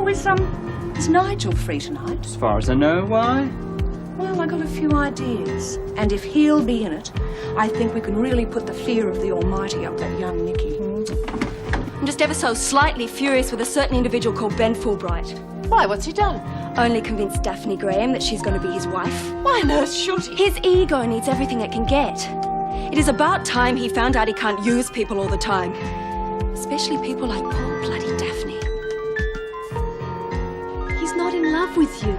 Oh, is Nigel free tonight? As far as I know, why? Well, I got a few ideas. And if he'll be in it, I think we can really put the fear of the Almighty up that young Nicky. I'm just ever so slightly furious with a certain individual called Ben Fulbright. Why, what's he done? Only convinced Daphne Graham that she's going to be his wife. Why on earth should he? His ego needs everything it can get. It is about time he found out he can't use people all the time. Especially people like poor bloody Daphne. He's not in love with you.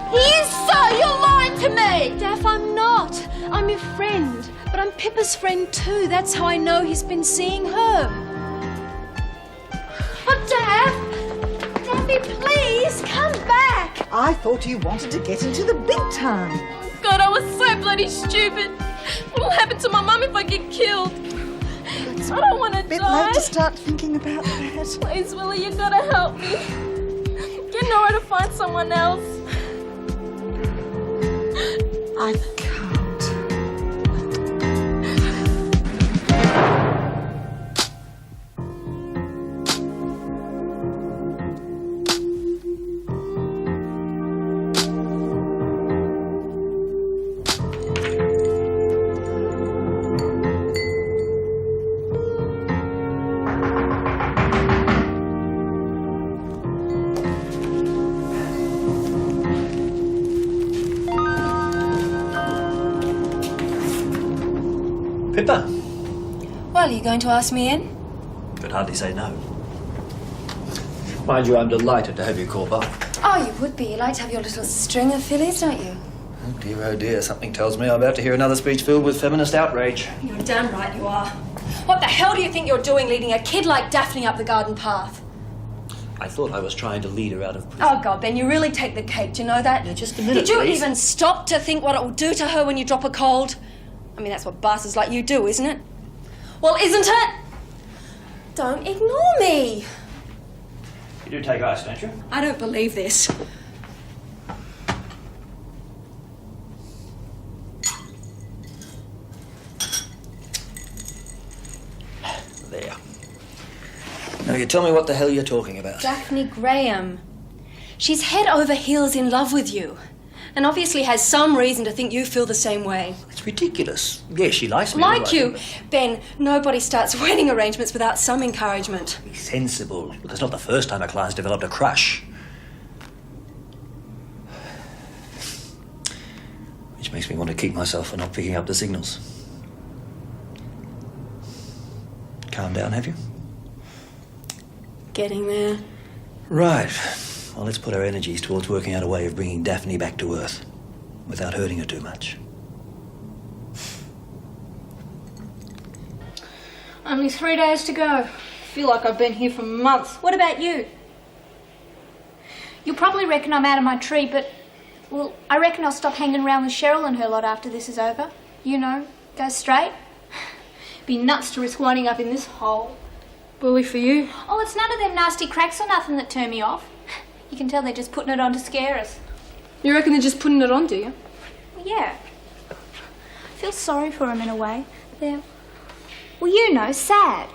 He is so! You're lying to me! Daph, I'm not. I'm your friend. But I'm Pippa's friend too. That's how I know he's been seeing her. Oh, Daph! Daphne, please, come back! I thought you wanted to get into the big time. God, I was so bloody stupid. What will happen to my mum if I get killed? I don't want to die. Bit late to start thinking about that. Please, Willie, you gotta help me. You know where to find someone else. I can't. Pippa? Well, are you going to ask me in? Could hardly say no. Mind you, I'm delighted to have you call by. Oh, you would be. You like to have your little string of fillies, don't you? Oh dear, something tells me I'm about to hear another speech filled with feminist outrage. You're damn right you are. What the hell do you think you're doing leading a kid like Daphne up the garden path? I thought I was trying to lead her out of prison. Oh, God, Ben, you really take the cake. Do you know that? Yeah, just a minute, Did you please. even stop to think what it will do to her when you drop a cold? I mean, that's what bastards like you do, isn't it? Well, isn't it? Don't ignore me. You do take ice, don't you? I don't believe this. There. Now you tell me what the hell you're talking about. Daphne Graham. She's head over heels in love with you. And obviously has some reason to think you feel the same way. It's ridiculous. Yes, she likes me. Like you. Ben, nobody starts wedding arrangements without some encouragement. Be sensible. That's not the first time a client's developed a crush. Which makes me want to kick myself for not picking up the signals. Calm down, have you? Getting there. Right. Well, let's put our energies towards working out a way of bringing Daphne back to Earth without hurting her too much. Only 3 days to go. I feel like I've been here for months. What about you? You'll probably reckon I'm out of my tree, but, well, I reckon I'll stop hanging around with Cheryl and her lot after this is over. You know, go straight. Be nuts to risk winding up in this hole. Bully for you. Oh, it's none of them nasty cracks or nothing that turn me off. You can tell they're just putting it on to scare us. You reckon they're just putting it on, do you? Well, yeah. I feel sorry for them in a way. They're, well, you know, sad.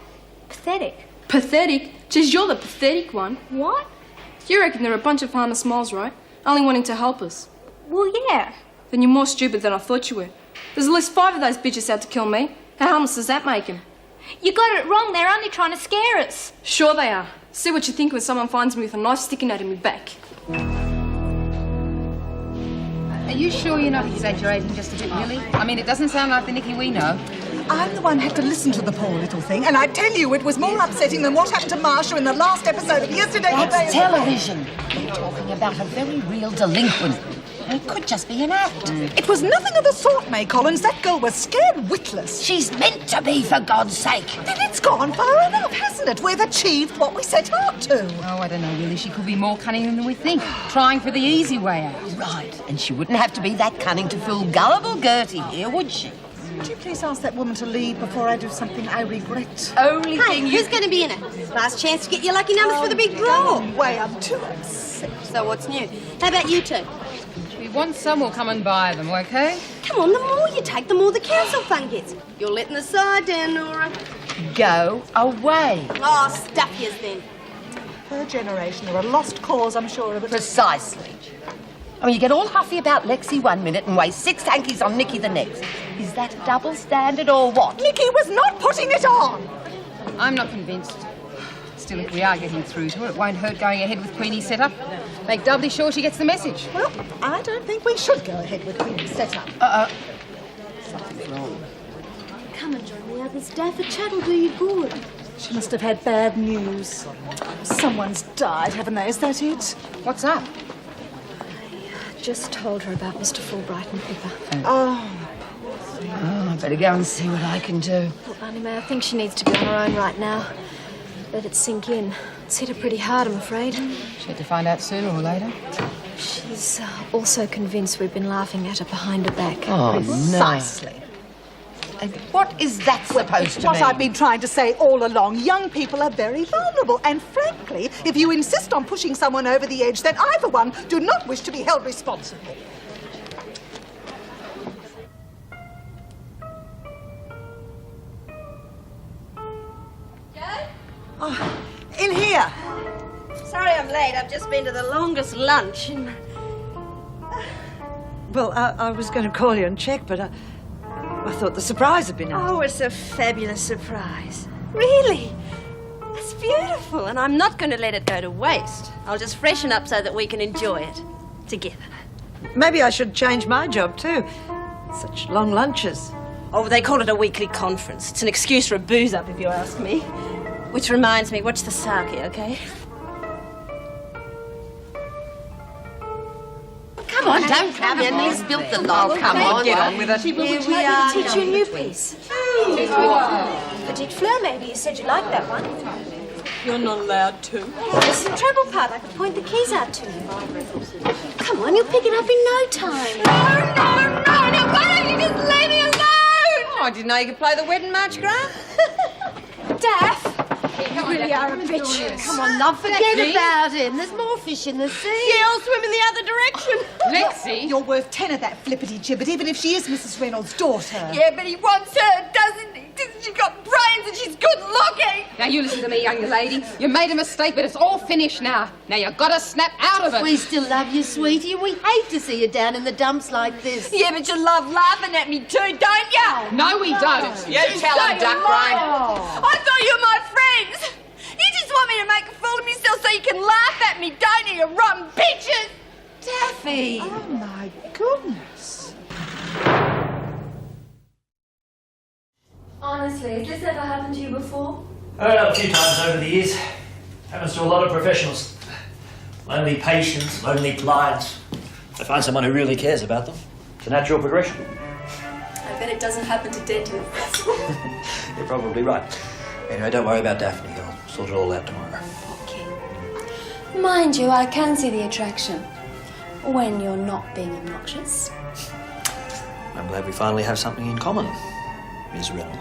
Pathetic. Pathetic? Geez, you're the pathetic one. What? You reckon they're a bunch of harmless smiles, right? Only wanting to help us. Well, yeah. Then you're more stupid than I thought you were. There's at least 5 of those bitches out to kill me. How harmless does that make them? You got it wrong. They're only trying to scare us. Sure they are. See what you think when someone finds me with a knife sticking out of my back. Are you sure you're not exaggerating just a bit, Willie? I mean, it doesn't sound like the Nicky we know. I'm the one who had to listen to the poor little thing, and I tell you, it was more upsetting than what happened to Marsha in the last episode of Yesterday. That's television. We're talking about a very real delinquent. It could just be an act. It was nothing of the sort, May Collins. That girl was scared witless. She's meant to be, for God's sake. Then it's gone far enough, hasn't it? We've achieved what we set out to. Oh, I don't know, Willie. She could be more cunning than we think, trying for the easy way out. Right, and she wouldn't have to be that cunning to fool gullible Gertie here, would she? Would you please ask that woman to leave before I do something I regret? Only Hey, who's going to be in it? Last chance to get your lucky numbers for the big draw. Way, I'm too upset. So what's new? How about you two? We want some, we'll come and buy them, okay? Come on, the more you take, the more the council fund gets. You're letting the side down, Nora. Go away. Oh, stuff yous then. Her generation are a lost cause, I'm sure of it. Precisely. I mean, you get all huffy about Lexi one minute and waste 6 hankies on Nikki the next. Is that a double standard or what? Nikki was not putting it on! I'm not convinced. Still, if we are getting through to her, it won't hurt going ahead with Queenie's setup. Make doubly sure she gets the message. Well, I don't think we should go ahead with Queenie's setup. Something's wrong. Come and join the others, Daff. A chat will do you good. She must have had bad news. Someone's died, haven't they? Is that it? What's up? Just told her about Mr. Fulbright and Pippa. Oh, I better go and see what I can do. Look, Auntie May, I think she needs to be on her own right now. Let it sink in. It's hit her pretty hard, I'm afraid. She had to find out sooner or later. She's also convinced we've been laughing at her behind her back. Oh, precisely. And what is that supposed to What mean? I've been trying to say all along, young people are very vulnerable. And frankly, if you insist on pushing someone over the edge, then I, for one, do not wish to be held responsible. Oh, in here. Sorry I'm late. I've just been to the longest lunch. Well, I was going to call you and check, but I thought the surprise had been out. Oh, it's a fabulous surprise. Really? It's beautiful, and I'm not going to let it go to waste. I'll just freshen up so that we can enjoy it together. Maybe I should change my job too. Such long lunches. Oh, they call it a weekly conference. It's an excuse for a booze-up, if you ask me. Which reminds me, watch the sake, okay? Come on, don't come in. He's built the log. Oh, come on. Get on with it. Here we are. Teach you a new piece. Petite Fleur, maybe. You said you liked that one. You're not allowed to. There's the treble part. I could point the keys out to you. Come on, you'll pick it up in no time. No! Now, why don't you just leave me alone? Oh, I didn't know you could play the wedding march, Grant. Daff, you really are a bitch. Come on, love, forget about him. There's more fish in the sea. Yeah, I'll swim in the other direction. Lexi! You're worth 10 of that flippity gibbet, even if she is Mrs. Reynolds' daughter. Yeah, but he wants her, doesn't he? She's got brains and she's good looking. Now, you listen to me, young lady. You made a mistake, but it's all finished now. Now, you've got to snap out of it. We still love you, sweetie. We hate to see you down in the dumps like this. Yeah, but you love laughing at me too, don't you? No, we don't. You tell him, duck brain. I thought you were my friends. You just want me to make a fool of myself so you can laugh at me, don't you, you rotten bitches? Daffy! Oh, my goodness. Honestly, has this ever happened to you before? Heard it a few times over the years. Happens to a lot of professionals. Lonely patients, lonely clients. They find someone who really cares about them. It's a natural progression. I bet it doesn't happen to dentists. You're probably right. Anyway, don't worry about Daphne. I'll sort it all out tomorrow. Okay. Mind you, I can see the attraction. When you're not being obnoxious. I'm glad we finally have something in common, Ms. Reynolds.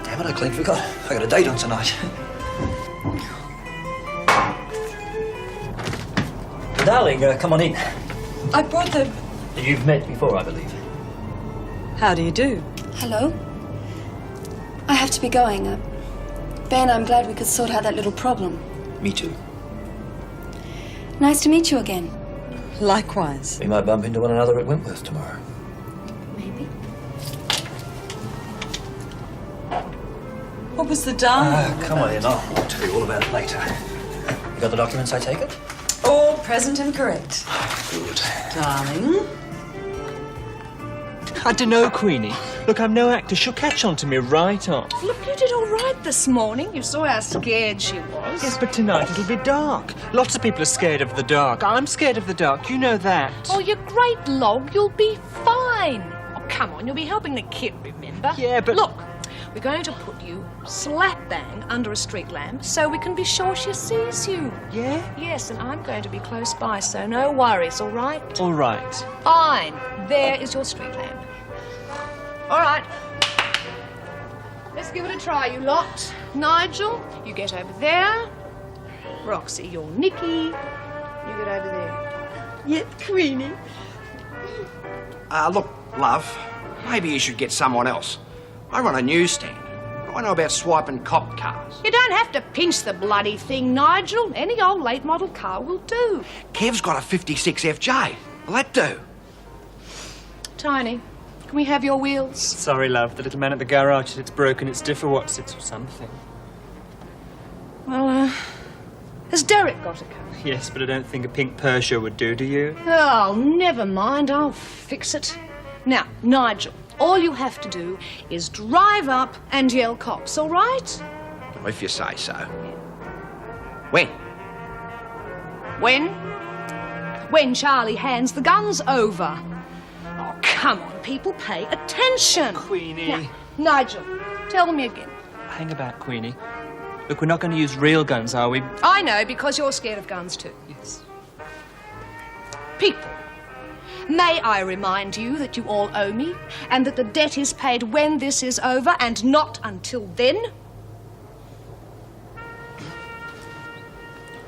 Damn it, I clean forgot. I got a date on tonight. Darling, come on in. I brought the... You've met before, I believe. How do you do? Hello? I have to be going. Ben, I'm glad we could sort out that little problem. Me too. Nice to meet you again. Likewise. We might bump into one another at Wentworth tomorrow. Maybe. What was the dial? Come on in, I'll tell you all about it later. You got the documents, I take it? All present and correct. Good. Darling. I don't know, Queenie. Look, I'm no actor. She'll catch on to me right off. Look, you did all right this morning. You saw how scared she was. Yes, but tonight it'll be dark. Lots of people are scared of the dark. I'm scared of the dark. You know that. Oh, you great log. You'll be fine. Oh, come on. You'll be helping the kid, remember? Yeah, but... Look, we're going to put you slap bang under a street lamp so we can be sure she sees you. Yeah? Yes, and I'm going to be close by, so no worries, all right? All right. Fine. There is your street lamp. All right. Let's give it a try, you lot. Nigel, you get over there. Roxy, you're Nikki. You get over there. Yep, Queenie. Look, love, maybe you should get someone else. I run a newsstand. What do I know about swiping cop cars? You don't have to pinch the bloody thing, Nigel. Any old late model car will do. Kev's got a 56 FJ. Will that do? Tiny, can we have your wheels? Sorry, love. The little man at the garage said it's broken. It's differ-what's-its or something. Well, has Derek got a car? Yes, but I don't think a pink Persia would do you? Oh, never mind. I'll fix it. Now, Nigel, all you have to do is drive up and yell cops, all right? If you say so. When? When Charlie hands the guns over. Oh, come on, people, pay attention. Queenie. Now, Nigel, tell me again. Hang about, Queenie. Look, we're not going to use real guns, are we? I know, because you're scared of guns too. Yes. People, may I remind you that you all owe me, and that the debt is paid when this is over, and not until then?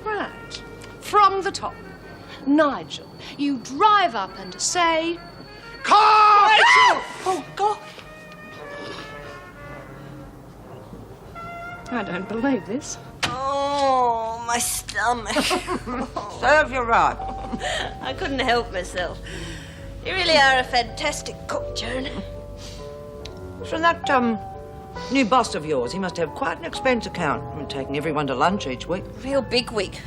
Right. From the top. Nigel, you drive up and say... Car! Nigel! Oh, God. I don't believe this. Oh, my stomach. Serve you right. I couldn't help myself. You really are a fantastic cook, Joan. So that, new boss of yours, he must have quite an expense account. I mean, taking everyone to lunch each week. Real bigwig.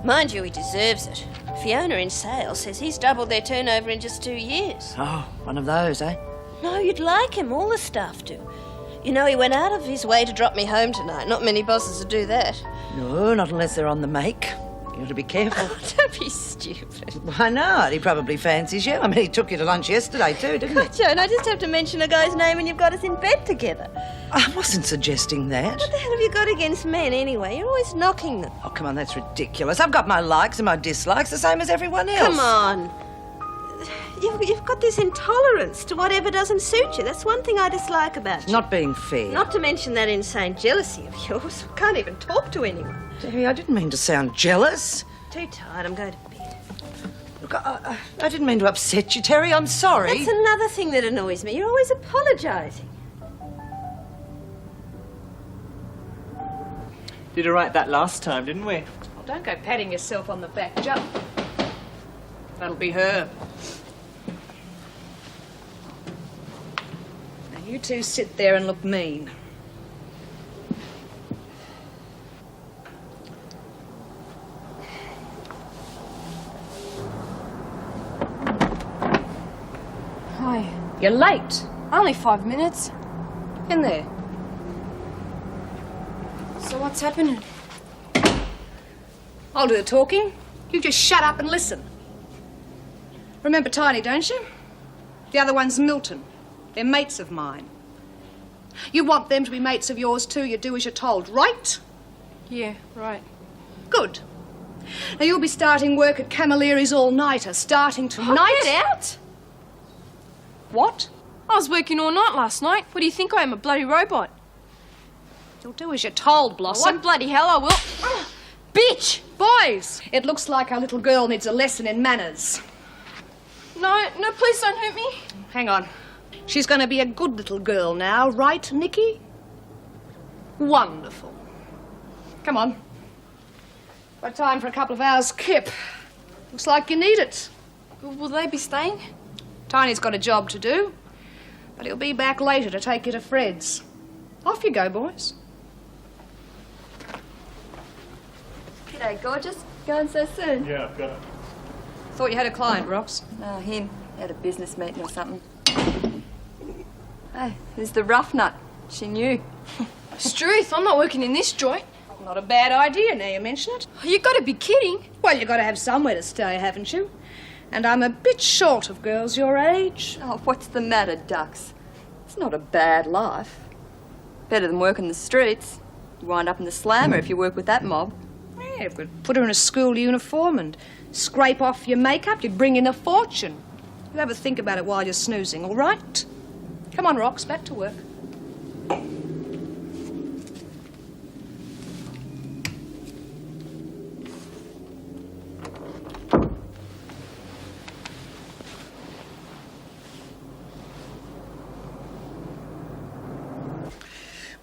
Mind you, he deserves it. Fiona in sales says he's doubled their turnover in just 2 years. Oh, one of those, eh? No, you'd like him. All the staff do. You know, he went out of his way to drop me home tonight. Not many bosses would do that. No, not unless they're on the make. You ought to be careful. Don't be stupid. Why not? He probably fancies you. I mean, he took you to lunch yesterday too, didn't he? Joan, I just have to mention a guy's name and you've got us in bed together. I wasn't suggesting that. What the hell have you got against men anyway? You're always knocking them. Oh, come on, that's ridiculous. I've got my likes and my dislikes, the same as everyone else. Come on. You've got this intolerance to whatever doesn't suit you. That's one thing I dislike about you. Not being fair. Not to mention that insane jealousy of yours. Can't even talk to anyone. Debbie, I didn't mean to sound jealous. Too tired. I'm going to bed. Look, I didn't mean to upset you, Terry. I'm sorry. That's another thing that annoys me. You're always apologising. Did all right that last time, didn't we? Oh, don't go patting yourself on the back, Jump. That'll be her. Now you two sit there and look mean. Hi. You're late. Only 5 minutes. In there. So what's happening? I'll do the talking. You just shut up and listen. Remember Tiny, don't you? The other one's Milton. They're mates of mine. You want them to be mates of yours too. You do as you're told, right? Yeah, right. Good. Now you'll be starting work at Camilleri's all-nighter, starting tonight. Oh, get out! What? I was working all night last night. What do you think I am, a bloody robot? You'll do as you're told, Blossom. What bloody hell I will. Bitch! Boys, it looks like our little girl needs a lesson in manners. No, please don't hurt me. Hang on. She's going to be a good little girl now, right, Nikki? Wonderful. Come on. Got time for a couple of hours kip. Looks like you need it. Will they be staying? Tiny's got a job to do, but he'll be back later to take you to Fred's. Off you go, boys. G'day, gorgeous. Going so soon? Yeah, I've got it. Thought you had a client, Rox. Oh, him. At a business meeting or something. Hey, who's the rough nut? She knew. Struth, I'm not working in this joint. Not a bad idea, now you mention it. You gotta be kidding. Well, you got to have somewhere to stay, haven't you? And I'm a bit short of girls your age. Oh, what's the matter, ducks? It's not a bad life. Better than working the streets. You wind up in the slammer if you work with that mob. Yeah, if we'd put her in a school uniform and scrape off your makeup, you'd bring in a fortune. You have a think about it while you're snoozing, all right? Come on, Rox, back to work.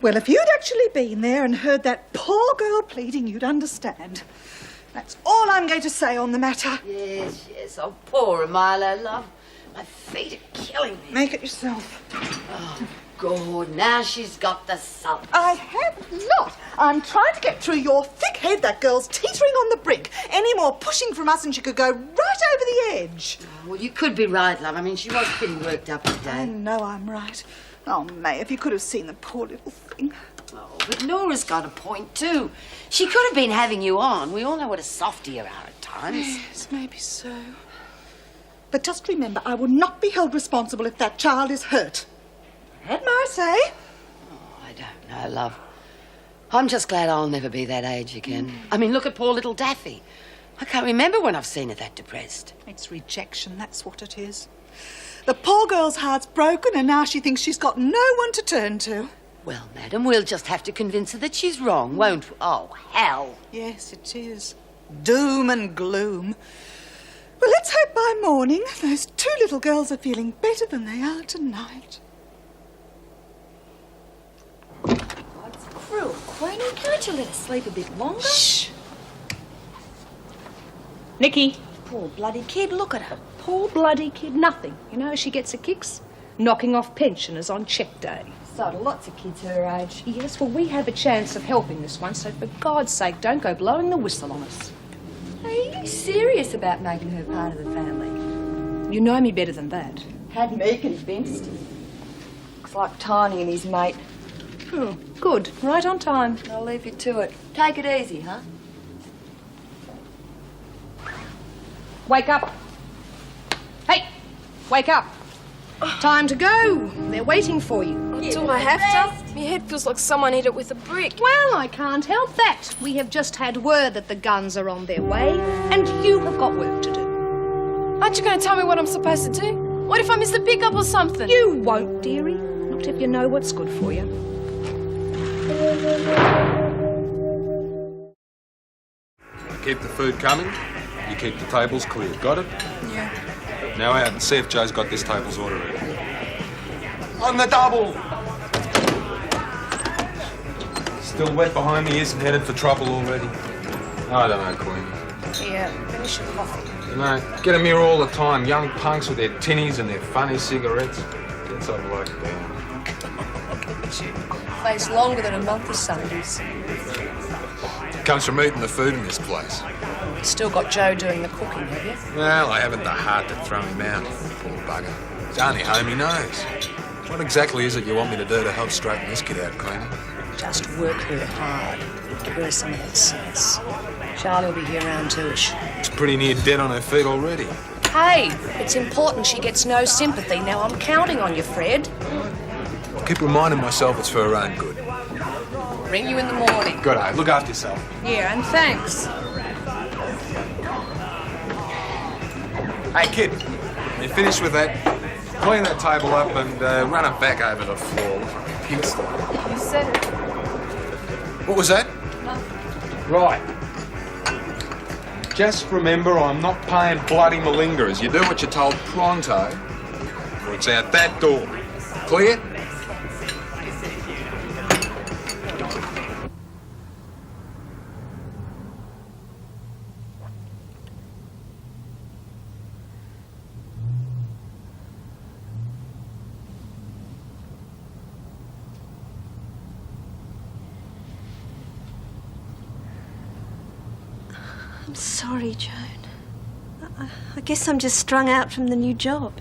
Well, if you'd actually been there and heard that poor girl pleading, you'd understand. That's all I'm going to say on the matter. Yes, yes. Oh, poor Milo, love. My feet are killing me. Make it yourself. Oh, God, now she's got the salt. I have not. I'm trying to get through your thick head. That girl's teetering on the brink. Any more pushing from us and she could go right over the edge. Oh, well, you could be right, love. I mean, she was pretty worked up today. I know I'm right. Oh, May, if you could have seen the poor little thing. Oh, but Laura's got a point, too. She could have been having you on. We all know what a softie you are at times. Yes, maybe so. But just remember, I will not be held responsible if that child is hurt. Had my say. Oh, I don't know, love. I'm just glad I'll never be that age again. I mean, look at poor little Daffy. I can't remember when I've seen her that depressed. It's rejection, that's what it is. The poor girl's heart's broken and now she thinks she's got no one to turn to. Well, madam, we'll just have to convince her that she's wrong, won't we? Oh, hell. Yes, it is. Doom and gloom. Well, let's hope by morning those two little girls are feeling better than they are tonight. That's cruel, Queenie. Can't you let her sleep a bit longer? Shh. Nikki. Poor bloody kid, look at her. Poor bloody kid, nothing. You know how she gets her kicks? Knocking off pensioners on check day. So do lots of kids her age. Yes, well, we have a chance of helping this one, so for God's sake, don't go blowing the whistle on us. Are you serious about making her part of the family? You know me better than that. Had me convinced. Looks like Tiny and his mate. Oh, good. Right on time. I'll leave you to it. Take it easy, huh? Wake up. Hey, wake up. Time to go. They're waiting for you. Do I have to? My head feels like someone hit it with a brick. Well, I can't help that. We have just had word that the guns are on their way, and you have got work to do. Aren't you going to tell me what I'm supposed to do? What if I miss the pickup or something? You won't, dearie. Not if you know what's good for you. Keep the food coming. You keep the tables clear. Got it? Yeah. Now out and see if Joe's got this table's order ready. On the double! Still wet behind the ears and headed for trouble already. I don't know, Queen. Yeah, finish your coffee. You know, get them here all the time. Young punks with their tinnies and their funny cigarettes. Gets up like down. Face longer than a month of Sundays. Comes from eating the food in this place. Still got Joe doing the cooking, have you? Well, I haven't the heart to throw him out. Poor bugger. It's only home he knows. What exactly is it you want me to do to help straighten this kid out, Queenie? Just work her hard. Give her some of that sense. Charlie will be here around 2ish. It's pretty near dead on her feet already. Hey, it's important she gets no sympathy. Now, I'm counting on you, Fred. I'll keep reminding myself it's for her own good. Ring you in the morning. Good, look after yourself. Yeah, and thanks. Hey, kid, when you finish with that, clean that table up and run it back over the floor. Pigsty. You said it. What was that? Nothing. Right. Just remember, I'm not paying bloody malingers. You do what you're told pronto, or it's out that door. Clear? I'm sorry, Joan. I guess I'm just strung out from the new job.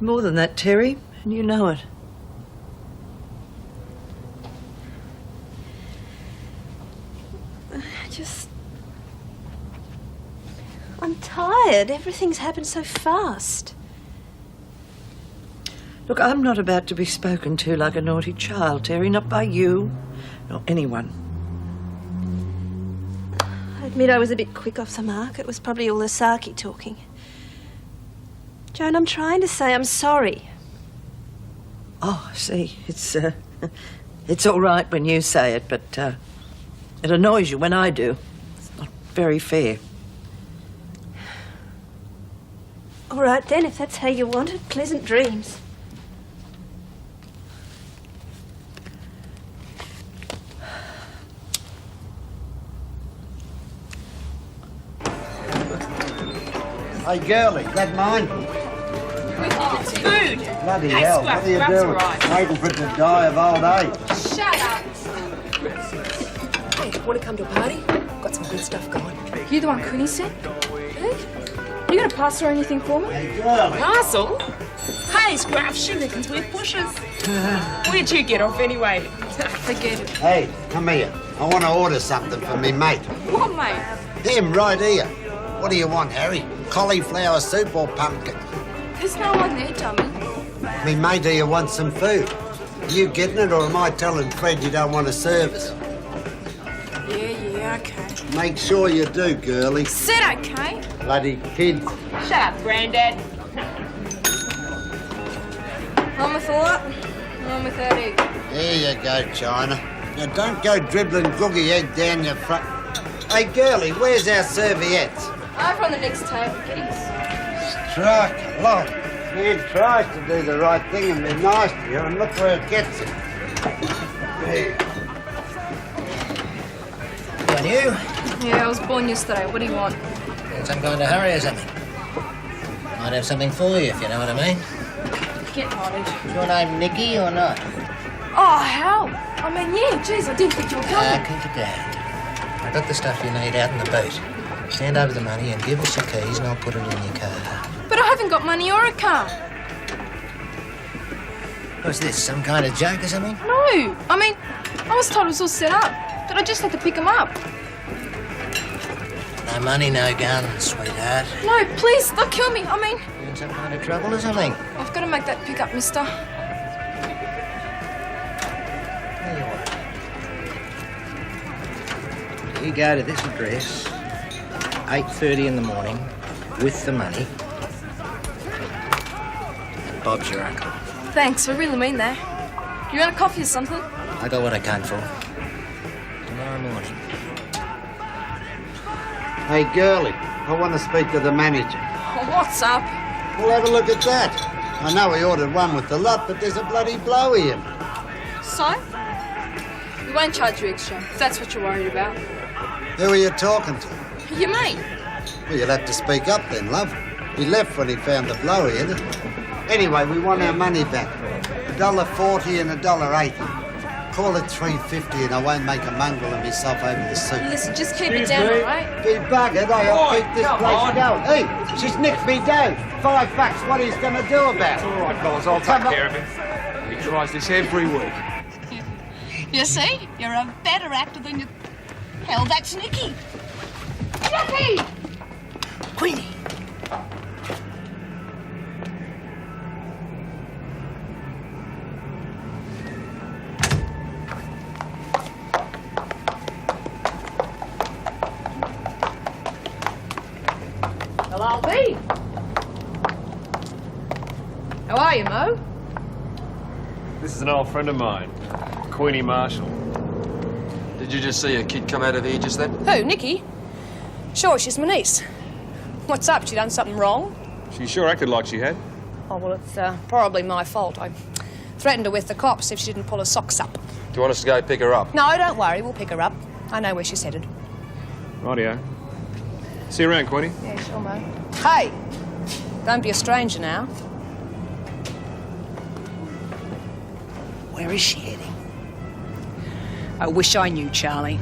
More than that, Terry, and you know it. I'm tired. Everything's happened so fast. Look, I'm not about to be spoken to like a naughty child, Terry, not by you, nor anyone. I admit I was a bit quick off the mark. It was probably all the Saki talking. Joan, I'm trying to say I'm sorry. Oh, I see. It's all right when you say it, but it annoys you when I do. It's not very fair. All right then, if that's how you want it. Pleasant dreams. Hey, girlie, that mine? It's food. Bloody Hey, hell, Scrap, what are you grab's doing? all right. Waiting for it to die of old age. Shut up. Hey, want to come to a party? Got some good stuff going. You the one Queenie said? Hey? Are you going to pass her anything for me? Hey, girlie. Parcel? Hey, Scrap, she reckons we're pushers. Where'd you get off anyway? Forget it. Hey, come here. I want to order something for me mate. What, mate? Him, right here. What do you want, Harry? Cauliflower soup or pumpkin? There's no one there, Tommy. Me mate here wants some food. Are you getting it, or am I telling Fred you don't want to serve us? Yeah, okay. Make sure you do, girlie. Said okay. Bloody kids. Shut up, Grandad. On with the lot. On with that egg. There you go, China. Now don't go dribbling googie egg down your front. Hey, girlie, where's our serviettes? Over on the next table, kiddies. Strike a lot. Man tries to do the right thing and be nice to you, and look where it gets him. There. And you? Yeah, I was born yesterday. What do you want? In some kind of hurry or something? Might have something for you, if you know what I mean. Get potted. Is your name Nicky or not? Oh, hell. I mean, yeah, geez, I didn't think you were coming. Keep it down. I got the stuff you need out in the boot. Hand over the money and give us your keys and I'll put it in your car. But I haven't got money or a car. What's this, some kind of joke or something? No. I mean, I was told it was all set up. That I just had to pick them up. No money, no guns, sweetheart. No, please, don't kill me. I mean, You in some kind of trouble or something? I've got to make that pick up, mister. You go to this address, 8:30 in the morning, with the money. Bob's your uncle. Thanks, I really mean that. You want a coffee or something? I got what I came for. Tomorrow morning. Hey, girlie, I want to speak to the manager. Oh, what's up? Well, have a look at that. I know we ordered one with the lot, but there's a bloody blowy in. So? We won't charge you extra, if that's what you're worried about. Who are you talking to? Your mate. Well, you'll have to speak up then, love. He left when he found the blowy in it. Anyway, we want our money back. $1.40 and $1.80. Call it $3.50 and I won't make a mongrel of myself over the soup. Listen, just keep it down, all right? Be buggered, I'll keep this place going. Hey, she's nicked me dough. $5, what he's going to do about it? All right, fellas, I'll take care of him. He tries this every week. You see? You're a better actor than you... Hell, that's Nicky. Nicky! Queenie! Well, I'll be. How are you, Mo? This is an old friend of mine, Queenie Marshall. Did you just see a kid come out of here just then? Who, Nicky? Sure, she's my niece. What's up? She done something wrong? She sure acted like she had. Oh, well, it's probably my fault. I threatened her with the cops if she didn't pull her socks up. Do you want us to go pick her up? No, don't worry. We'll pick her up. I know where she's headed. Rightio. See you around, Queenie. Yeah, sure, Mo. Hey, don't be a stranger now. Where is she heading? I wish I knew, Charlie.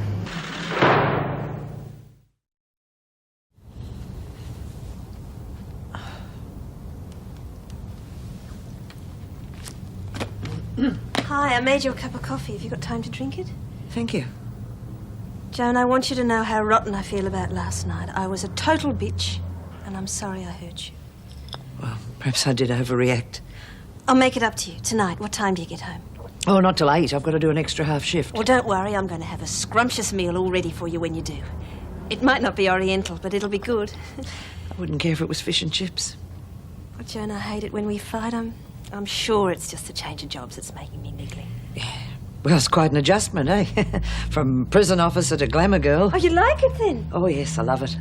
Hi, I made you a cup of coffee. Have you got time to drink it? Thank you. Joan, I want you to know how rotten I feel about last night. I was a total bitch, and I'm sorry I hurt you. Well, perhaps I did overreact. I'll make it up to you tonight. What time do you get home? Oh, not till 8. I've got to do an extra half shift. Well, don't worry. I'm going to have a scrumptious meal all ready for you when you do. It might not be oriental, but it'll be good. I wouldn't care if it was fish and chips. Well, Joan, I hate it when we fight. I'm sure it's just the change of jobs that's making me niggly. Well, it's quite an adjustment, eh? From prison officer to glamour girl. Oh, you like it then? Oh, yes, I love it.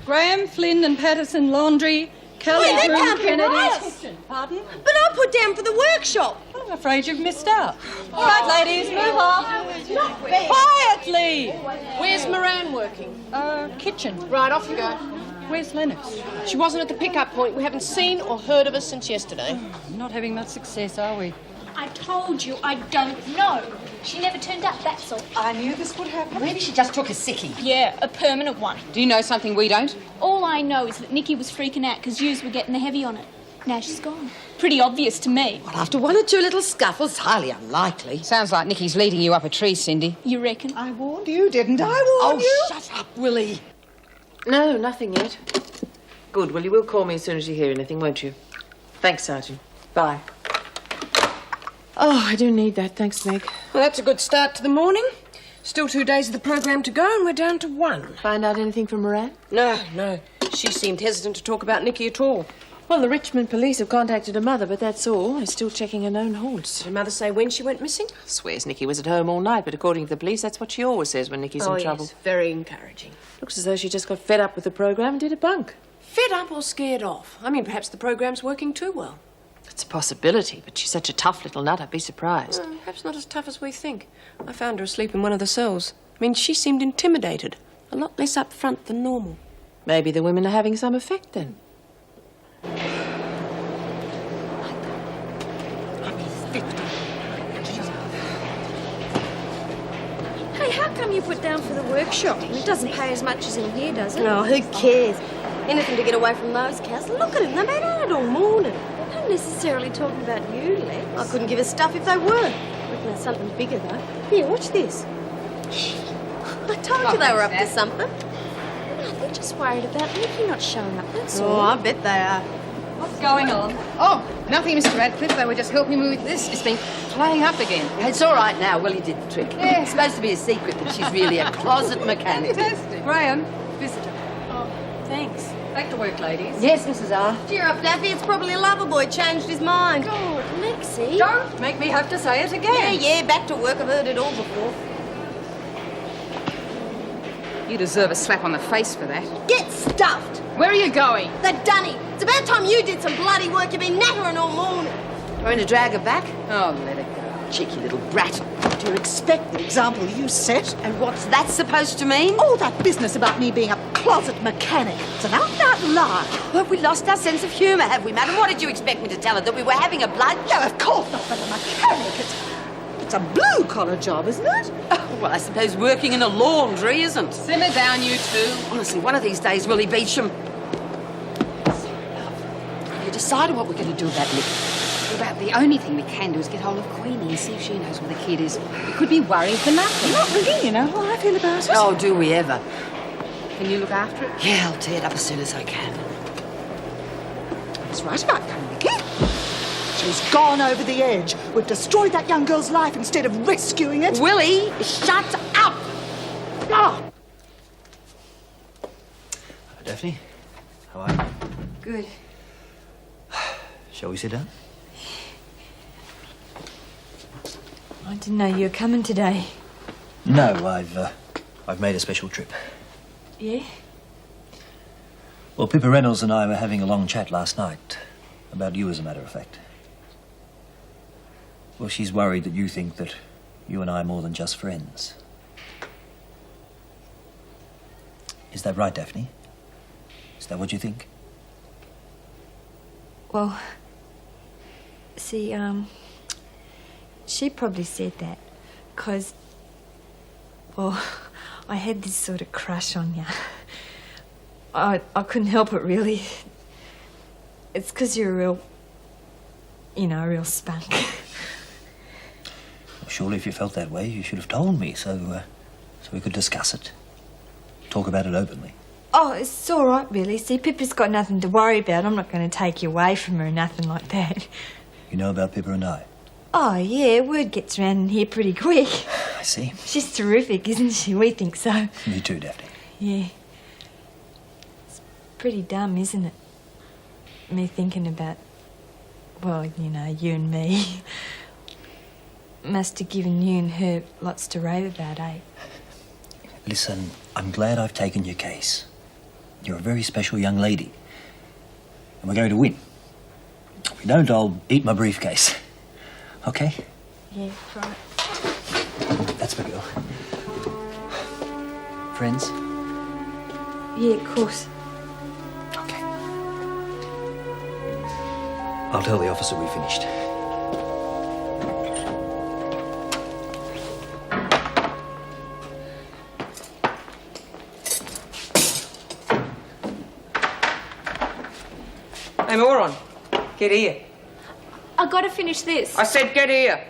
Graham, Flynn and Patterson Laundry, Kelly, Wait, that Broom, can't be Kennedy's right. Kitchen. Pardon? But I put down for the workshop. Oh, I'm afraid you've missed out. All right, ladies, move off. Quietly! Where's Moran working? Kitchen. Right, off you go. Where's Lennox? She wasn't at the pickup point. We haven't seen or heard of her since yesterday. Not having much success, are we? I told you I don't know. She never turned up, that's all. I knew this would happen. Maybe she just took a sickie. Yeah, a permanent one. Do you know something we don't? All I know is that Nikki was freaking out because yous were getting the heavy on it. Now she's gone. Pretty obvious to me. Well, after one or two little scuffles, highly unlikely. Sounds like Nikki's leading you up a tree, Cindy. You reckon? I warned you, didn't I? Warn you? Shut up, Willie. No, nothing yet. Good. Well, you will call me as soon as you hear anything, won't you? Thanks, Sergeant. Bye. Oh, I do need that. Thanks, Meg. Well, that's a good start to the morning. Still 2 days of the program to go and we're down to 1. Find out anything from Moran? No. She seemed hesitant to talk about Nikki at all. Well, the Richmond police have contacted her mother, but that's all. They're still checking her known haunts. Did her mother say when she went missing? Swears Nikki was at home all night, but according to the police, that's what she always says when Nikki's in trouble. Yes, very encouraging. Looks as though she just got fed up with the program and did a bunk. Fed up or scared off? I mean, perhaps the program's working too well. It's a possibility, but she's such a tough little nut, I'd be surprised. Well, perhaps not as tough as we think. I found her asleep in one of the cells. I mean, she seemed intimidated. A lot less up front than normal. Maybe the women are having some effect then. Hey, how come you put down for the workshop? It doesn't pay as much as in here, does it? Oh, who cares? Anything to get away from those cows. Look at them, they've been at it all morning. They're not necessarily talking about you, Lex. I couldn't give a stuff if they were. I reckon there's something bigger, though. Here, watch this. I told you they were up to something. No, they're just worried about Nikki not showing up, that's Oh, all. I bet they are. What's going on? Oh, nothing, Mr. Radcliffe. They were just helping me with this. It's been playing up again. It's all right now. Willie did the trick. Yeah. It's supposed to be a secret that she's really a closet mechanic. Fantastic. Graham, visitor. Oh, thanks. Back to work, ladies. Yes, Mrs. R. Cheer up, Daffy. It's probably a lover boy changed his mind. God, Lexi. Don't make me have to say it again. Yeah, back to work. I've heard it all before. You deserve a slap on the face for that. Get stuffed. Where are you going? The dunny. It's about time you did some bloody work. You've been nattering all morning. Going to drag her back? Oh, let it go. Cheeky little brat. Do you expect the example you set? And what's that supposed to mean? All that business about me being a closet mechanic. It's an out-and-out lie. Well, we lost our sense of humour, have we, madam? What did you expect me to tell her? That we were having a blood? No, of course not, but a mechanic. It's a blue-collar job, isn't it? Oh, well, I suppose working in a laundry isn't. Simmer down, you two. Honestly, one of these days, Willie Beecham. Have you decided what we're going to do about Nick? About the only thing we can do is get hold of Queenie and see if she knows where the kid is. We could be worried for nothing. Not really, you know how I feel about it. Oh, do we ever? Can you look after it? Yeah, I'll tee it up as soon as I can. I was right about that, Nicky. She's gone over the edge. We've destroyed that young girl's life instead of rescuing it. Willie, shut up! Oh. Daphne, how are you? Good. Shall we sit down? I didn't know you were coming today. No, I've made a special trip. Yeah? Well, Pippa Reynolds and I were having a long chat last night. About you, as a matter of fact. Well, she's worried that you think that you and I are more than just friends. Is that right, Daphne? Is that what you think? Well, see, she probably said that because, well, I had this sort of crush on you. I couldn't help it, really. It's because you're a real, a real spunk. Well, surely if you felt that way, you should have told me so we could discuss it. Talk about it openly. Oh, it's all right, really. See, Pippa's got nothing to worry about. I'm not going to take you away from her or nothing like that. You know about Pippa and I? Oh, yeah, word gets around in here pretty quick. I see. She's terrific, isn't she? We think so. Me too, Daphne. Yeah. It's pretty dumb, isn't it? Me thinking about, well, you and me. Must have given you and her lots to rave about, eh? Listen, I'm glad I've taken your case. You're a very special young lady. And we're going to win. If we don't, I'll eat my briefcase. Okay? Yeah, right. That's my girl. Friends? Yeah, of course. I'll tell the officer we finished. Hey, moron. Get here. I gotta finish this. I said get here.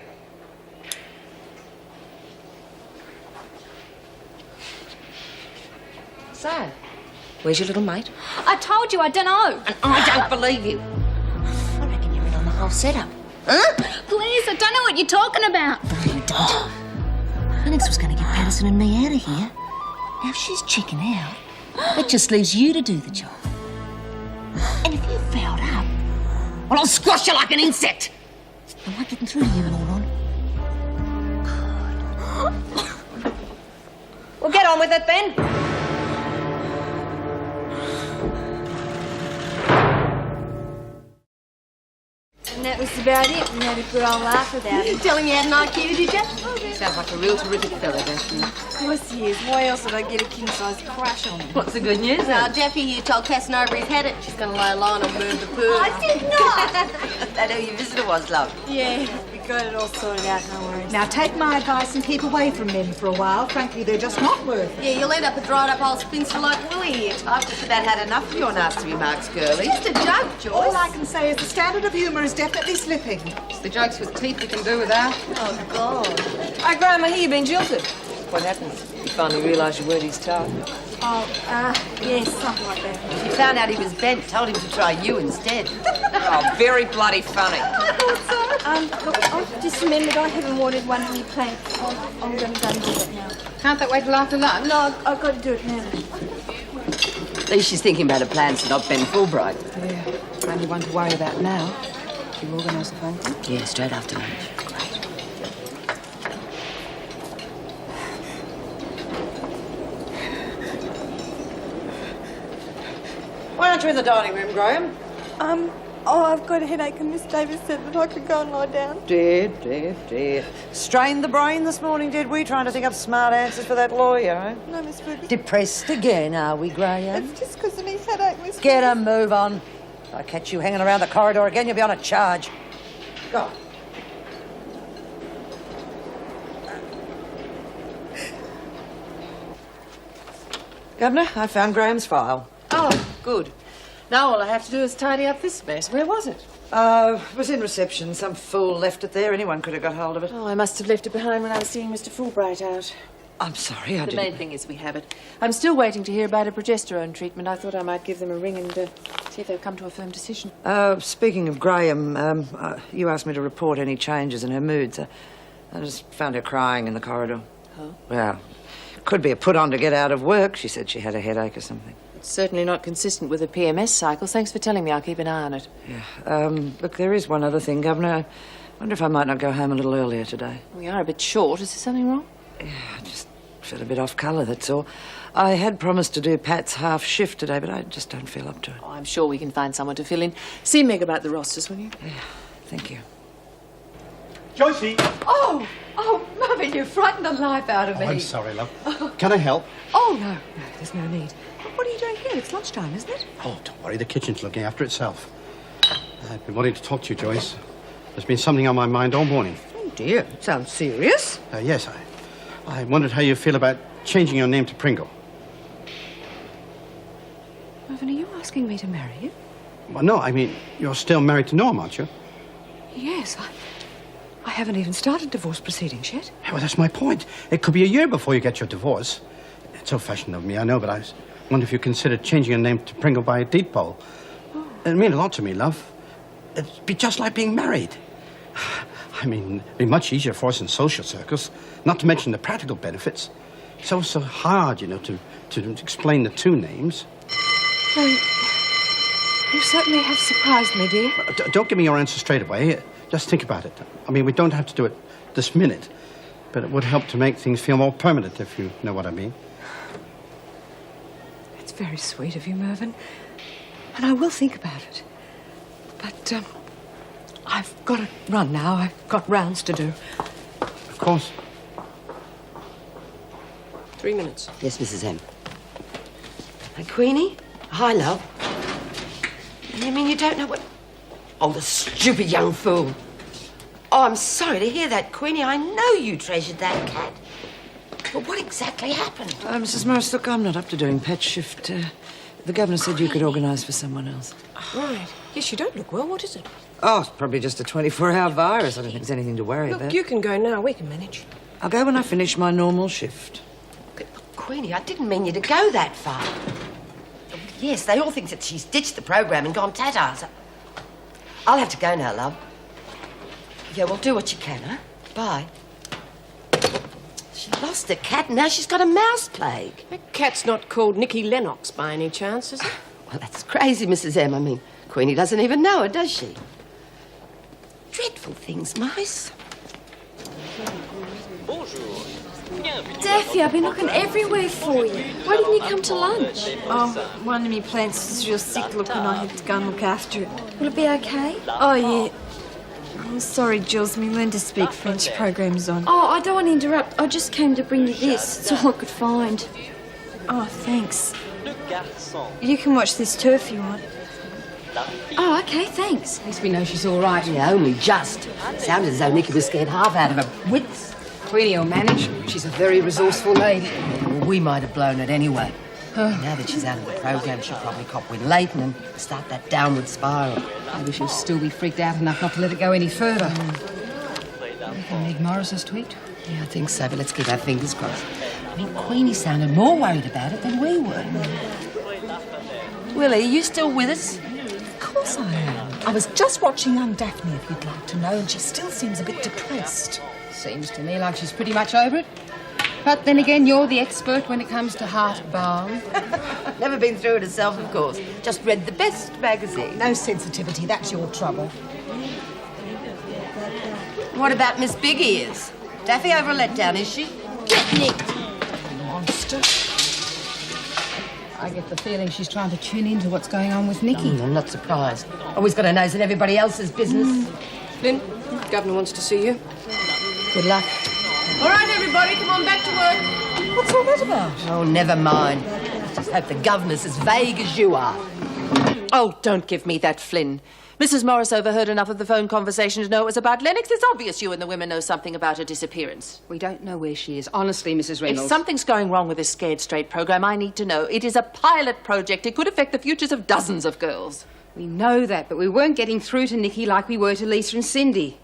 So, where's your little mate? I told you, I don't know. And I don't believe you. I reckon you're in on the whole setup. Huh? Please, I don't know what you're talking about. No, you don't. Alex was going to get Patterson and me out of here. Now, if she's checking out, it just leaves you to do the job. And if you fouled up, well, I'll squash you like an insect. Am I getting through to you, moron? Well, get on with it then. And that was about it. We had a good old laugh about it. Tell him you had an IQ, did you? Sounds like a real terrific fella, don't you? Of course he is. Why else would I get a king-size crush on him? What's the good news? Now, Daffy, you told Casanova he's had it. She's going to lay low and move the poo. I did not. That who your visitor was, love? Yeah, we got it all sorted out, no worries. Now, take my advice and keep away from men for a while. Frankly, they're just not worth it. Yeah, you'll end up a dried-up old spinster like Willie here. I've just about had enough of your nasty remarks, girlie. Just a joke, Joyce. All I can say is the standard of humour is definitely slipping. It's the jokes with teeth we can do without. Oh, God. Hey, Graham, I hear you've been jilted. What happened? You finally realised you weren't his type. Oh, yes, something like that. She found out he was bent, told him to try you instead. Oh, very bloody funny. Look, I've just remembered I haven't watered one of your plants. I'm going to go and do it now. Can't that wait till after lunch? No, I've got to do it now. At least she's thinking about her plans to not Ben Fulbright. Yeah, only one to worry about now. You organise the phone call? Yeah, straight after lunch. Why aren't you in the dining room, Graham? I've got a headache and Miss Davis said that I could go and lie down. Dear. Strained the brain this morning, did we? Trying to think of smart answers for that lawyer, eh? No, Miss Ruby. Depressed again, are we, Graham? It's just because of his headache, Miss Get Ruby. a move on. If I catch you hanging around the corridor again, you'll be on a charge. Go. Governor, I found Graham's file. Oh, good. Now all I have to do is tidy up this mess. Where was it? It was in reception. Some fool left it there. Anyone could have got hold of it. Oh, I must have left it behind when I was seeing Mr. Fulbright out. I'm sorry, I The didn't... main thing is we have it. I'm still waiting to hear about a progesterone treatment. I thought I might give them a ring and see if they've come to a firm decision. Speaking of Graham, you asked me to report any changes in her moods. I just found her crying in the corridor. Oh? Well, could be a put-on to get out of work. She said she had a headache or something. It's certainly not consistent with the PMS cycles. Thanks for telling me. I'll keep an eye on it. Yeah. Look, there is one other thing, Governor. I wonder if I might not go home a little earlier today. We are a bit short. Is there something wrong? Yeah, I just feel a bit off colour, that's all. I had promised to do Pat's half shift today, but I just don't feel up to it. Oh, I'm sure we can find someone to fill in. See Meg about the rosters, will you? Yeah, thank you. Joycey! Oh, Mother, you frightened the life out of me. I'm sorry, love. Can I help? Oh, no, there's no need. What are you doing here? It's lunchtime, isn't it? Oh, don't worry. The kitchen's looking after itself. I've been wanting to talk to you, Joyce. There's been something on my mind all morning. Oh, dear. It sounds serious. Yes, I wondered how you feel about changing your name to Pringle. Mervyn, are you asking me to marry you? Well, no, I mean, you're still married to Norm, aren't you? Yes, I haven't even started divorce proceedings yet. Well, that's my point. It could be a year before you get your divorce. It's old-fashioned of me, I know, but I wonder if you considered changing your name to Pringle by a deed poll. Oh. It'd mean a lot to me, love. It'd be just like being married. I mean, it'd be much easier for us in social circles, not to mention the practical benefits. It's always so hard, you know, to explain the two names. Well, you certainly have surprised me, dear. Don't give me your answer straight away. Just think about it. I mean, we don't have to do it this minute, but it would help to make things feel more permanent, if you know what I mean. It's very sweet of you, Mervyn, and I will think about it. But I've got to run now. I've got rounds to do. Of course. 3 minutes. Yes, Mrs. M. Hey, Queenie? Hi, love. You mean you don't know what... Oh, the stupid young fool. Oh, I'm sorry to hear that, Queenie. I know you treasured that cat. But what exactly happened? Mrs. Morris, look, I'm not up to doing pet shift. The governor said you could organise for someone else. Right. Yes, you don't look well. What is it? Oh, it's probably just a 24-hour virus. I don't think there's anything to worry about. Look, you can go now. We can manage. I'll go when I finish my normal shift. But, Queenie, I didn't mean you to go that far. Yes, they all think that she's ditched the program and gone tatters. I'll have to go now, love. Yeah, well, do what you can, huh? Bye. She lost her cat and now she's got a mouse plague. That cat's not called Nicky Lennox by any chance, is it? Well, that's crazy, Mrs. M. I mean, Queenie doesn't even know her, does she? Dreadful things, mice. Daffy, I've been looking everywhere for you. Why didn't you come to lunch? Oh, one of me plants was real sick looking. I had to go and look after it. Will it be okay? Oh, yeah. I'm sorry, Jules. My learn to speak French program's on. Oh, I don't want to interrupt. I just came to bring you this. It's all I could find. Oh, thanks. You can watch this too if you want. Oh, okay, thanks. At least we know she's all right. Yeah, only just. Sounded as though Nicky was scared half out of her wits. Queenie will manage. She's a very resourceful lady. Well, we might have blown it anyway. Now that she's out of the program, she'll probably cop with Leighton and start that downward spiral. Maybe she'll still be freaked out enough not to let it go any further. Meg Morris has tweaked? Yeah, I think so, but let's keep our fingers crossed. I mean, Queenie sounded more worried about it than we were. Willie, are you still with us? Of course I am. I was just watching young Daphne, if you'd like to know, and she still seems a bit depressed. Seems to me like she's pretty much over it. But then again, you're the expert when it comes to heart balm. Never been through it herself, of course. Just read the best magazine. No sensitivity, that's your trouble. What about Miss Big Ears? Daffy over a letdown, is she? Get nicked! Monster. I get the feeling she's trying to tune into what's going on with Nicky. I'm not surprised. Always got her nose in everybody else's business. Flynn, Governor wants to see you. Good luck. All right, everybody, come on back to work. What's all that about? Oh, never mind. Just hope the governor's as vague as you are. Oh, don't give me that, Flynn. Mrs. Morris overheard enough of the phone conversation to know it was about Lennox. It's obvious you and the women know something about her disappearance. We don't know where she is. Honestly, Mrs. Reynolds. If something's going wrong with this Scared Straight program, I need to know. It is a pilot project. It could affect the futures of dozens of girls. We know that, but we weren't getting through to Nicky like we were to Lisa and Cindy.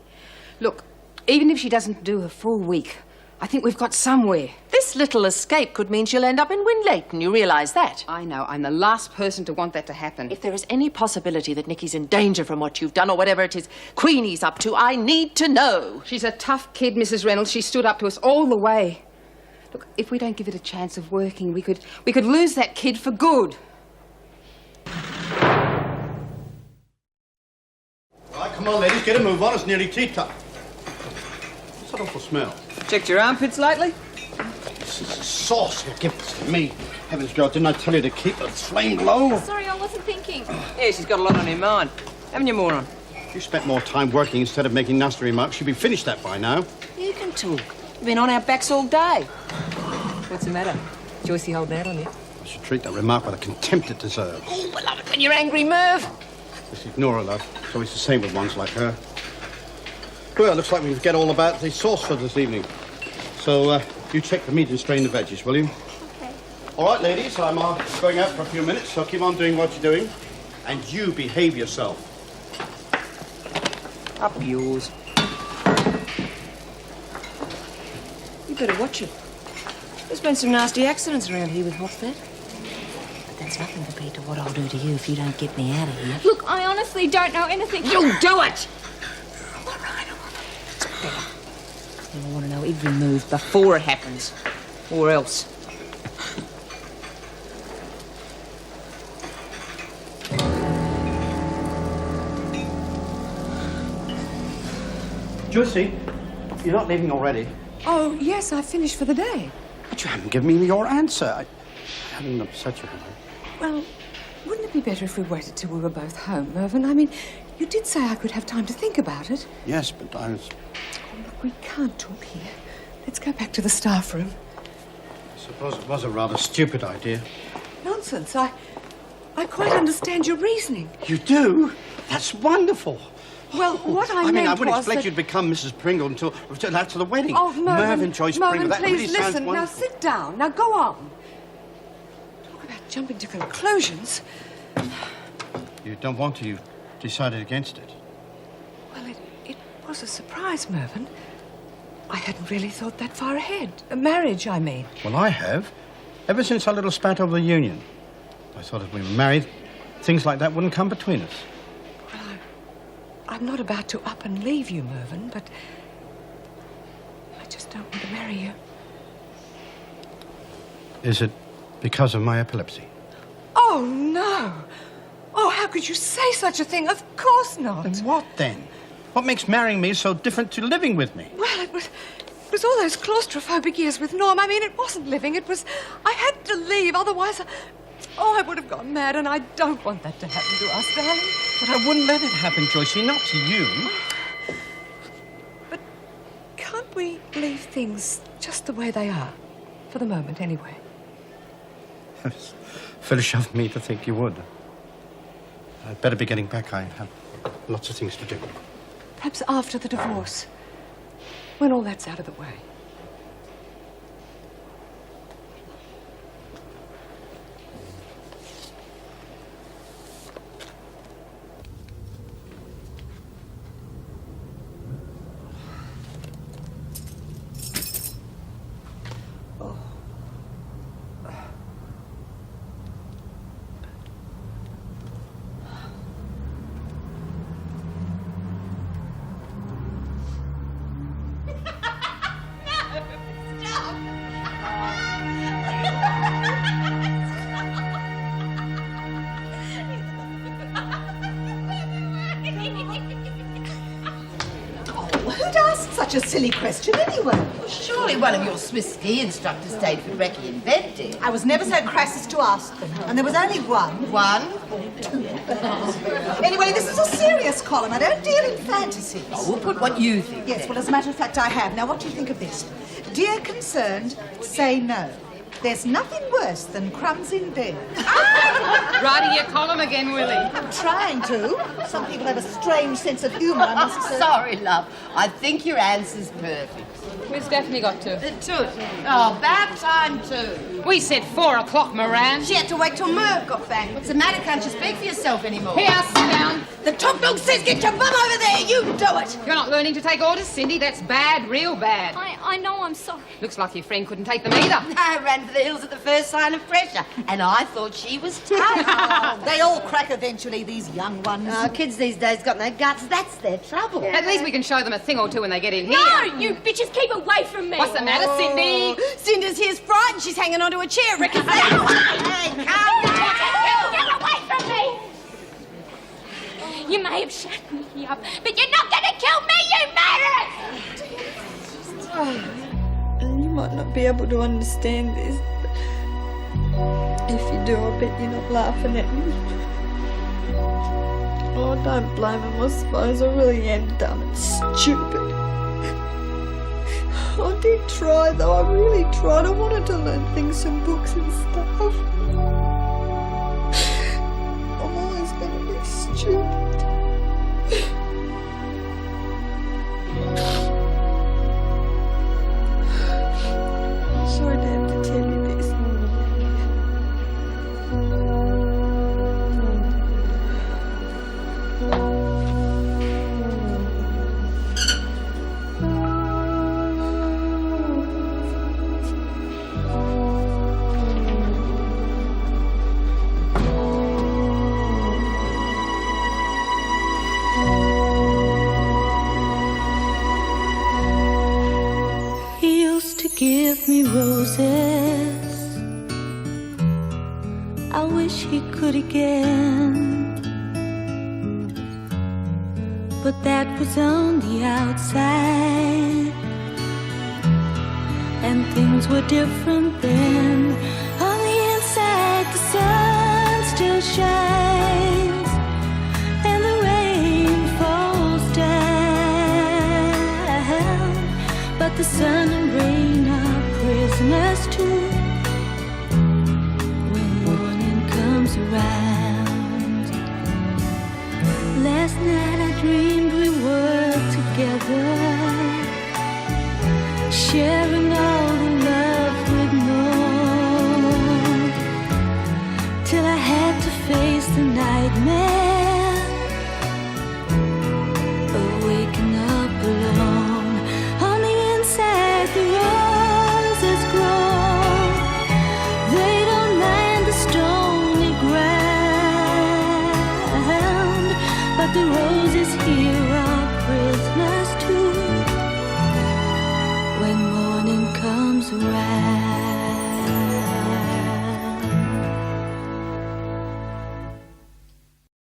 Look, even if she doesn't do her full week, I think we've got somewhere. This little escape could mean she'll end up in Winlayton. You realise that? I know. I'm the last person to want that to happen. If there is any possibility that Nicky's in danger from what you've done or whatever it is Queenie's up to, I need to know. She's a tough kid, Mrs. Reynolds. She stood up to us all the way. Look, if we don't give it a chance of working, we could lose that kid for good. All right, come on, ladies, get a move on. It's nearly tea time. What's that awful smell? Checked your armpits lately? This is sauce. Here, give this to me. Heavens, girl, didn't I tell you to keep the flame low? Sorry, I wasn't thinking. Yeah, she's got a lot on her mind. Haven't you, moron? If you spent more time working instead of making nasty remarks, you'd be finished that by now. You can talk. We've been on our backs all day. What's the matter? Joycey holding out on you? I should treat that remark with the contempt it deserves. Oh, I love it when you're angry, Merv. Just ignore her, love. It's always the same with ones like her. Well, looks like we forget all about the sauce for this evening. So, you check the meat and strain the veggies, will you? Okay. All right, ladies, I'm going out for a few minutes, so keep on doing what you're doing. And you behave yourself. Up yours. You better watch it. There's been some nasty accidents around here with hot fat. But that's nothing compared to what I'll do to you if you don't get me out of here. Look, I honestly don't know anything. You do it! I want to know every move before it happens. Or else. Josie, you're not leaving already. Oh, yes, I finished for the day. But you haven't given me your answer. I haven't upset you, have I? Well, Wouldn't it be better if we waited till we were both home, Mervyn? I mean, you did say I could have time to think about it. Yes, but I was... Oh, look, we can't talk here. Let's go back to the staff room. I suppose it was a rather stupid idea. Nonsense. I quite understand your reasoning. You do? That's wonderful. Well, what I mean, meant I wouldn't was expect that... you to become Mrs. Pringle until after the wedding. Oh, Mervyn, Joyce Mervyn, Pringle, that please really sounds listen. Now wonderful. sit down. Now go on. Talk about jumping to conclusions. You don't want to. You've decided against it. Well, it was a surprise, Mervyn. I hadn't really thought that far ahead. A marriage, I mean. Well, I have. Ever since our little spat over the union. I thought if we were married, things like that wouldn't come between us. Well, I'm not about to up and leave you, Mervyn, but I just don't want to marry you. Is it because of my epilepsy? Oh, no. Oh, how could you say such a thing? Of course not. Then what then? What makes marrying me so different to living with me? Well, it was all those claustrophobic years with Norm. I mean, it wasn't living. It was... I had to leave, otherwise... I would have gone mad, and I don't want that to happen to us, darling. But I wouldn't let it happen, Joycey, not to you. But can't we leave things just the way they are? For the moment, anyway. It's foolish of me to think you would. I'd better be getting back. I have lots of things to do. Perhaps after the divorce, when all that's out of the way. Who'd ask such a silly question anyway? Well, surely one of your Swiss ski instructors stayed for brekkie in bed, dear. I was never so crass as to ask them, and there was only one. One? Or two. Anyway, this is a serious column. I don't deal in fantasies. Oh, we'll put what you think. Yes, well, as a matter of fact, I have. Now, what do you think of this? Dear concerned, say no. There's nothing worse than crumbs in bed. Writing your column again, Willie. I'm trying to. Some people have a strange sense of humour, I must say. Sorry, love. I think your answer's perfect. Where's Daphne got to? Toot. Oh, bath time too. We said 4 o'clock, Moran. She had to wait till Merv got back. What's the matter? Can't you speak for yourself anymore? Here, sit down. The top dog says get your bum over there. You do it. You're not learning to take orders, Cindy. That's bad, real bad. I know, I'm sorry. Looks like your friend couldn't take them either. I ran for the hills at the first sign of pressure, and I thought she was tough. Oh, they all crack eventually, these young ones. Kids these days got no guts. That's their trouble. At least we can show them a thing or two when they get in here. No, you bitches, keep away from me. What's the matter, Cindy? Cinder's here's frightened. She's hanging onto a chair. Ricky's there. Hey, calm down. Get away from me! You may have shut me up, but you're not going to kill me, you murderers! You might not be able to understand this, but if you do, I bet you're not laughing at me. Oh, don't blame him, I suppose. I really am dumb and stupid. I did try, though. I really tried. I wanted to learn things from books and stuff. I'm always going to be stupid. Sorry to have to tell you this. He used to give me roses. I wish he could again, but that was on the outside, and things were different then. On the inside, the sun still shines and the rain falls down, but the sun and rain are prisoners too when morning comes around. Last night I dreamed we were together, sharing all the love we'd known, till I had to face the nightmare